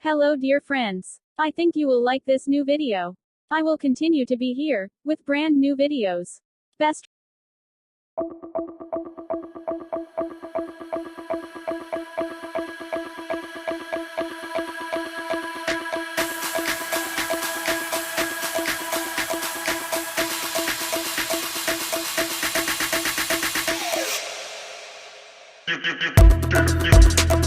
Hello dear friends. I think you will like this new video. I will continue to be here, with brand new videos. Best. You